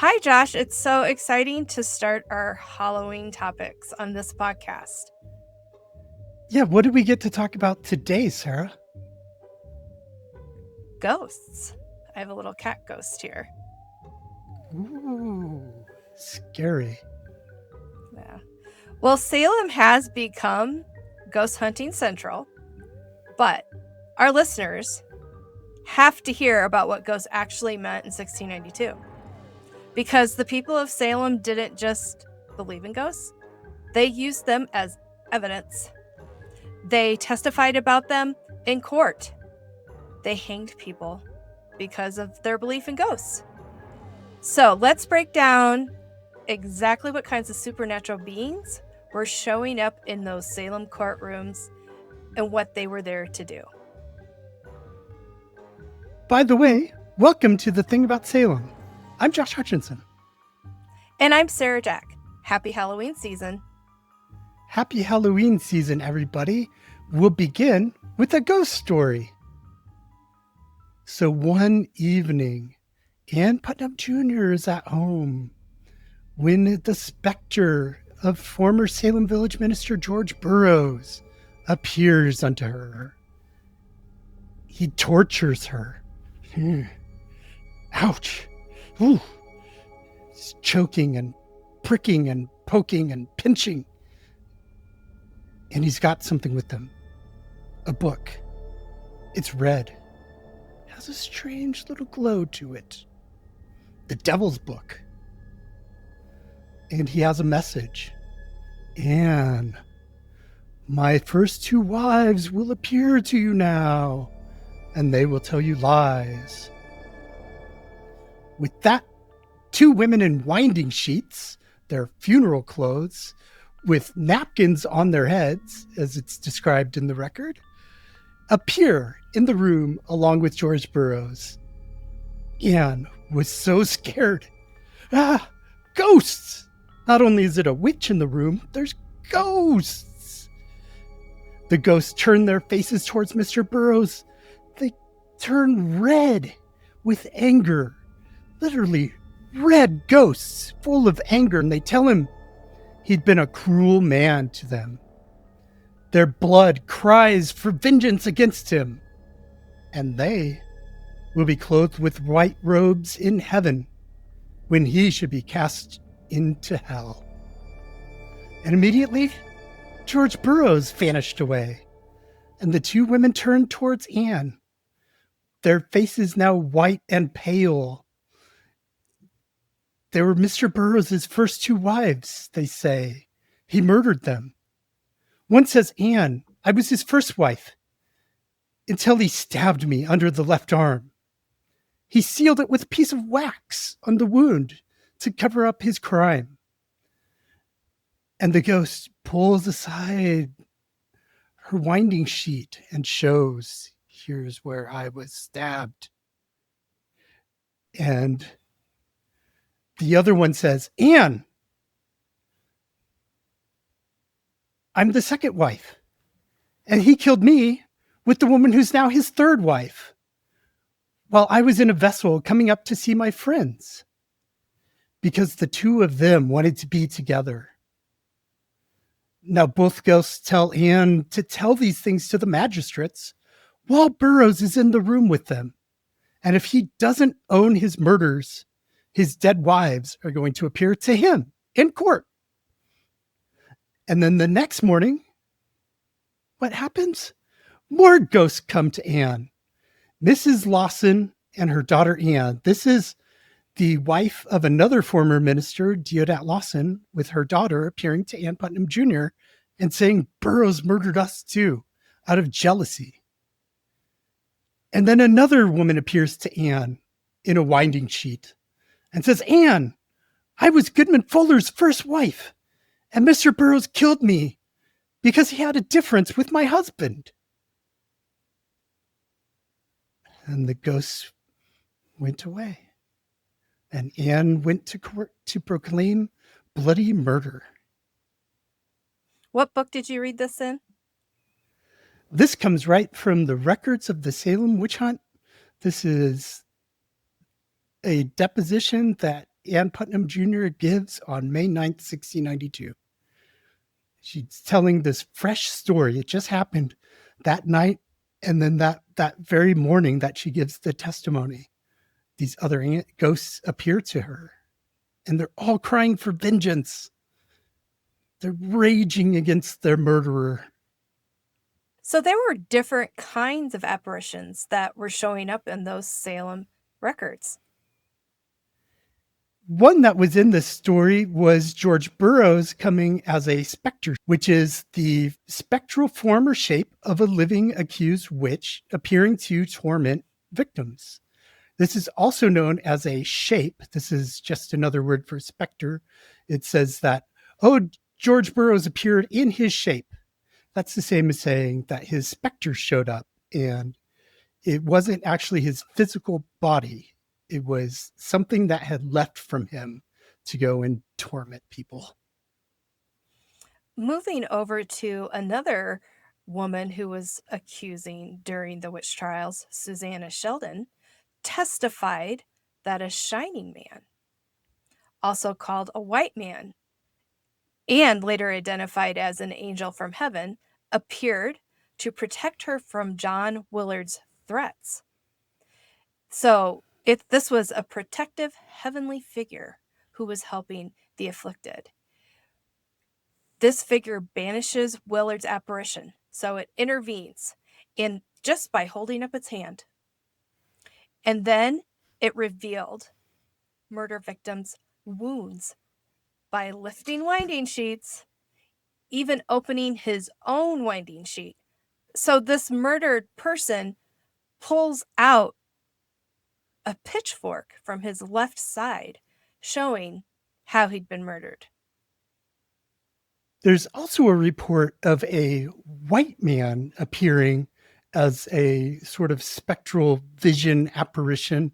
Hi, Josh. It's so exciting to start our Halloween topics on this podcast. Yeah, what do we get to talk about today, Sarah? Ghosts. I have a little cat ghost here. Ooh, scary. Yeah. Well, Salem has become ghost hunting central, but our listeners have to hear about what ghosts actually meant in 1692. Because the people of Salem didn't just believe in ghosts, they used them as evidence. They testified about them in court. They hanged people because of their belief in ghosts. So let's break down exactly what kinds of supernatural beings were showing up in those Salem courtrooms and what they were there to do. By the way, welcome to The Thing About Salem. I'm Josh Hutchinson. And I'm Sarah Jack. Happy Halloween season. Happy Halloween season, everybody. We'll begin with a ghost story. So one evening, Ann Putnam Jr. is at home when the specter of former Salem Village Minister George Burroughs appears unto her. He tortures her. Ouch. Ooh. He's choking and pricking and poking and pinching. And he's got something with him. A book. It's red. It has a strange little glow to it. The Devil's Book. And he has a message. Anne, my first two wives will appear to you now, and they will tell you lies. With that, two women in winding sheets, their funeral clothes, with napkins on their heads, as it's described in the record, appear in the room along with George Burroughs. Anne was so scared. Ghosts! Not only is it a witch in the room, there's ghosts! The ghosts turn their faces towards Mr. Burroughs. They turn red with anger. Literally red ghosts full of anger, and they tell him he'd been a cruel man to them. Their blood cries for vengeance against him, and they will be clothed with white robes in heaven when he should be cast into hell. And immediately, George Burroughs vanished away, and the two women turned towards Anne, their faces now white and pale. They were Mr. Burroughs' first two wives, they say. He murdered them. One says, Anne, I was his first wife, until he stabbed me under the left arm. He sealed it with a piece of wax on the wound to cover up his crime. And the ghost pulls aside her winding sheet and shows, here's where I was stabbed. And the other one says, Anne, I'm the second wife. And he killed me with the woman who's now his third wife, while I was in a vessel coming up to see my friends, because the two of them wanted to be together. Now both ghosts tell Anne to tell these things to the magistrates while Burroughs is in the room with them. And if he doesn't own his murders, his dead wives are going to appear to him in court. And then the next morning, what happens? More ghosts come to Anne. Mrs. Lawson and her daughter Anne. This is the wife of another former minister, Deodat Lawson, with her daughter appearing to Ann Putnam Jr. and saying, Burroughs murdered us too, out of jealousy. And then another woman appears to Anne in a winding sheet and says, Anne, I was Goodman Fuller's first wife, and Mr. Burroughs killed me because he had a difference with my husband. And the ghosts went away. And Anne went to court to proclaim bloody murder. What book did you read this in? This comes right from the records of the Salem Witch Hunt. This is a deposition that Ann Putnam Jr. gives on May 9th, 1692. She's telling this fresh story. It just happened that night, and then that very morning that she gives the testimony, these other ghosts appear to her, and they're all crying for vengeance. They're raging against their murderer. So there were different kinds of apparitions that were showing up in those Salem records. One that was in this story was George Burroughs coming as a specter, which is the spectral form or shape of a living accused witch appearing to torment victims. This is also known as a shape. This is just another word for specter. It says that, oh, George Burroughs appeared in his shape. That's the same as saying that his specter showed up, and it wasn't actually his physical body. It was something that had left from him to go and torment people. Moving over to another woman who was accusing during the witch trials, Susanna Sheldon, testified that a shining man, also called a white man, and later identified as an angel from heaven, appeared to protect her from John Willard's threats. So this was a protective heavenly figure who was helping the afflicted. This figure banishes Willard's apparition, so it intervenes in just by holding up its hand. And then it revealed murder victims' wounds by lifting winding sheets, even opening his own winding sheet. So this murdered person pulls out a pitchfork from his left side, showing how he'd been murdered. There's also a report of a white man appearing as a sort of spectral vision apparition.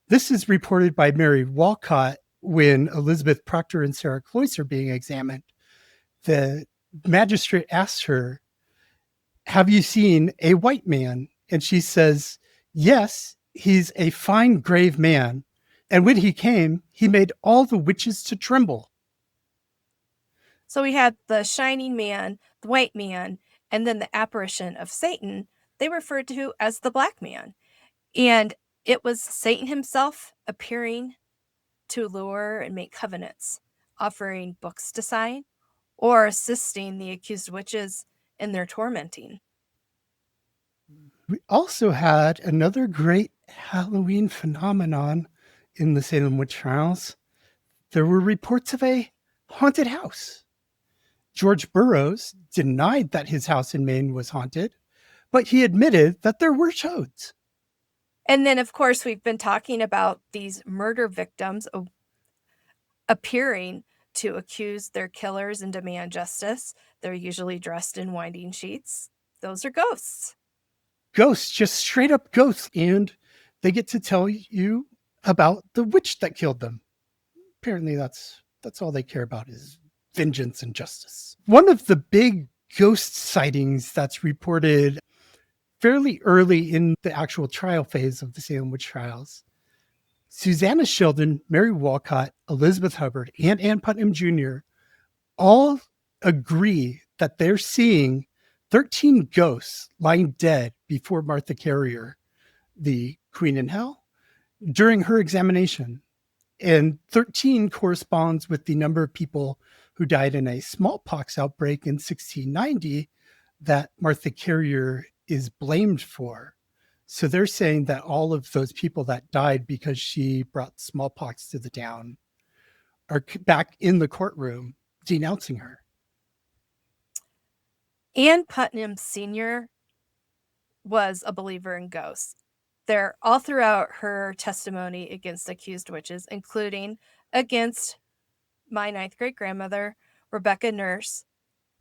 This is reported by Mary Walcott when Elizabeth Proctor and Sarah Cloyce are being examined. The magistrate asks her, have you seen a white man? And she says, yes, he's a fine, grave man. And when he came, he made all the witches to tremble. So we had the shining man, the white man, and then the apparition of Satan, they referred to as the black man. And it was Satan himself appearing to lure and make covenants, offering books to sign, or assisting the accused witches in their tormenting. We also had another great Halloween phenomenon in the Salem Witch Trials. There were reports of a haunted house. George Burroughs denied that his house in Maine was haunted, but he admitted that there were toads. And then, of course, we've been talking about these murder victims appearing to accuse their killers and demand justice. They're usually dressed in winding sheets. Those are ghosts. Ghosts, just straight up ghosts, and they get to tell you about the witch that killed them. Apparently that's all they care about is vengeance and justice. One of the big ghost sightings that's reported fairly early in the actual trial phase of the Salem Witch Trials, Susanna Sheldon, Mary Walcott, Elizabeth Hubbard, and Ann Putnam Jr. all agree that they're seeing 13 ghosts lying dead before Martha Carrier, the Queen in Hell, during her examination. And 13 corresponds with the number of people who died in a smallpox outbreak in 1690 that Martha Carrier is blamed for. So they're saying that all of those people that died because she brought smallpox to the town are back in the courtroom denouncing her. Ann Putnam Sr. was a believer in ghosts. They're all throughout her testimony against accused witches, including against my ninth great grandmother, Rebecca Nurse.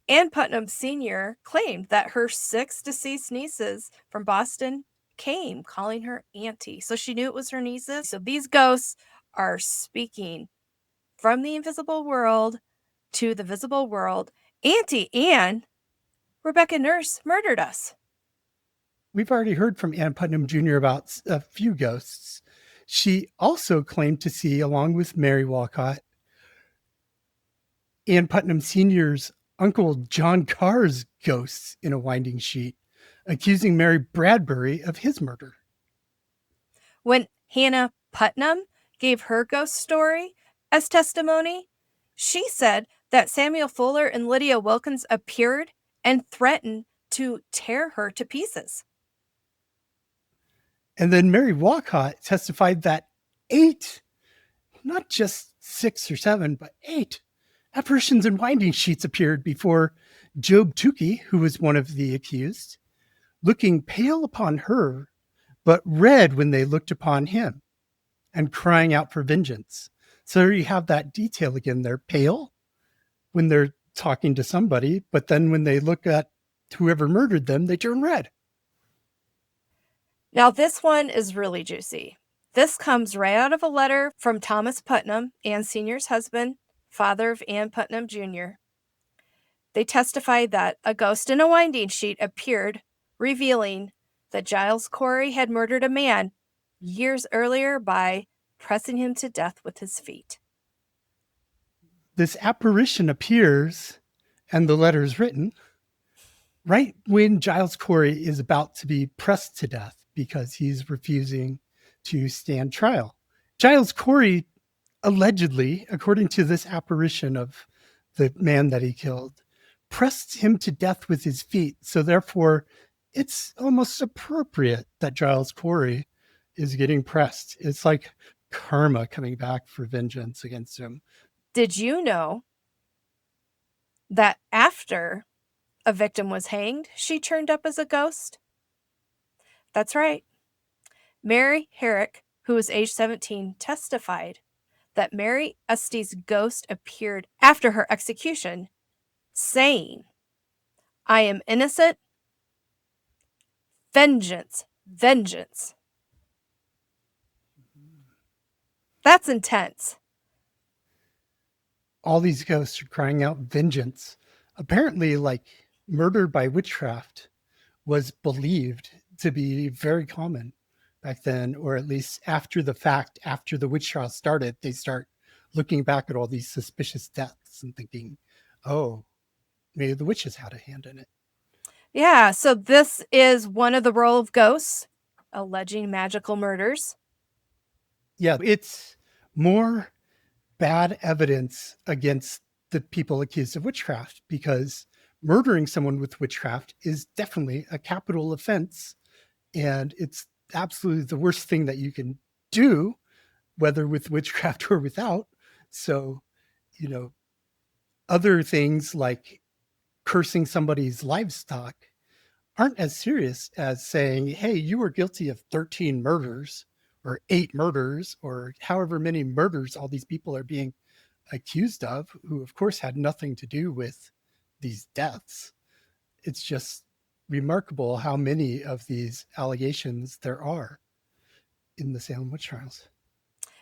Ann Putnam Sr. claimed that her 6 deceased nieces from Boston came calling her auntie. So she knew it was her nieces. So these ghosts are speaking from the invisible world to the visible world. Auntie Ann, Rebecca Nurse, murdered us. We've already heard from Ann Putnam Jr. about a few ghosts. She also claimed to see, along with Mary Walcott, Ann Putnam Sr.'s uncle John Carr's ghosts in a winding sheet, accusing Mary Bradbury of his murder. When Hannah Putnam gave her ghost story as testimony, she said that Samuel Fuller and Lydia Wilkins appeared and threatened to tear her to pieces. And then Mary Walcott testified that 8, not just 6 or 7, but 8 apparitions and winding sheets appeared before Job Tukey, who was one of the accused, looking pale upon her, but red when they looked upon him, and crying out for vengeance. So you have that detail again. They're pale when they're talking to somebody, but then when they look at whoever murdered them, they turn red. Now, this one is really juicy. This comes right out of a letter from Thomas Putnam, Ann Sr.'s husband, father of Ann Putnam Jr. They testified that a ghost in a winding sheet appeared, revealing that Giles Corey had murdered a man years earlier by pressing him to death with his feet. This apparition appears, and the letter is written, right when Giles Corey is about to be pressed to death because he's refusing to stand trial. Giles Corey allegedly, according to this apparition of the man that he killed, pressed him to death with his feet. So therefore, it's almost appropriate that Giles Corey is getting pressed. It's like karma coming back for vengeance against him. Did you know that after a victim was hanged, she turned up as a ghost? That's right. Mary Herrick, who was age 17, testified that Mary Estes' ghost appeared after her execution, saying, "I am innocent. Vengeance, vengeance." That's intense. All these ghosts are crying out vengeance. Apparently, like murder by witchcraft was believed to be very common back then, or at least after the fact, after the witch trial started, they start looking back at all these suspicious deaths and thinking, oh, maybe the witches had a hand in it. Yeah, so this is one of the role of ghosts, alleging magical murders. Yeah, it's more bad evidence against the people accused of witchcraft because murdering someone with witchcraft is definitely a capital offense. And it's absolutely the worst thing that you can do, whether with witchcraft or without. So, other things like cursing somebody's livestock aren't as serious as saying, hey, you were guilty of 13 murders or 8 murders or however many murders all these people are being accused of, who of course had nothing to do with these deaths. It's just remarkable how many of these allegations there are in the Salem Witch Trials.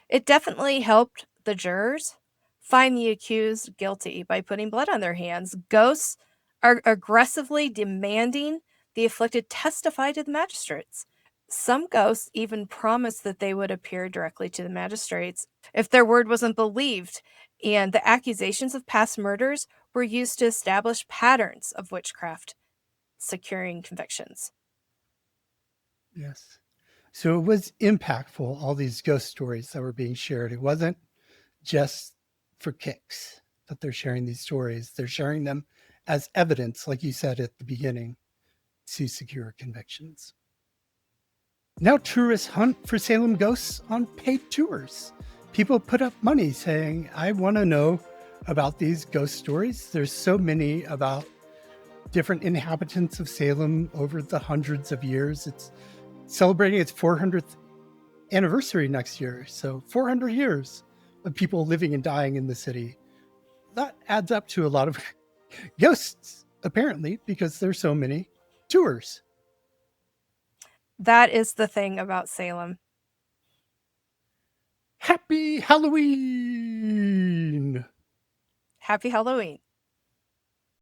It definitely helped the jurors find the accused guilty by putting blood on their hands. Ghosts are aggressively demanding the afflicted testify to the magistrates. Some ghosts even promised that they would appear directly to the magistrates if their word wasn't believed, and the accusations of past murders were used to establish patterns of witchcraft, securing convictions. Yes. So it was impactful, all these ghost stories that were being shared. It wasn't just for kicks that they're sharing these stories. They're sharing them as evidence, like you said at the beginning, to secure convictions. Now tourists hunt for Salem ghosts on paid tours. People put up money saying, I want to know about these ghost stories. There's so many about different inhabitants of Salem over the hundreds of years. It's celebrating its 400th anniversary next year. So 400 years of people living and dying in the city. That adds up to a lot of ghosts, apparently, because there's so many tours. That is the thing about Salem. Happy Halloween! Happy Halloween.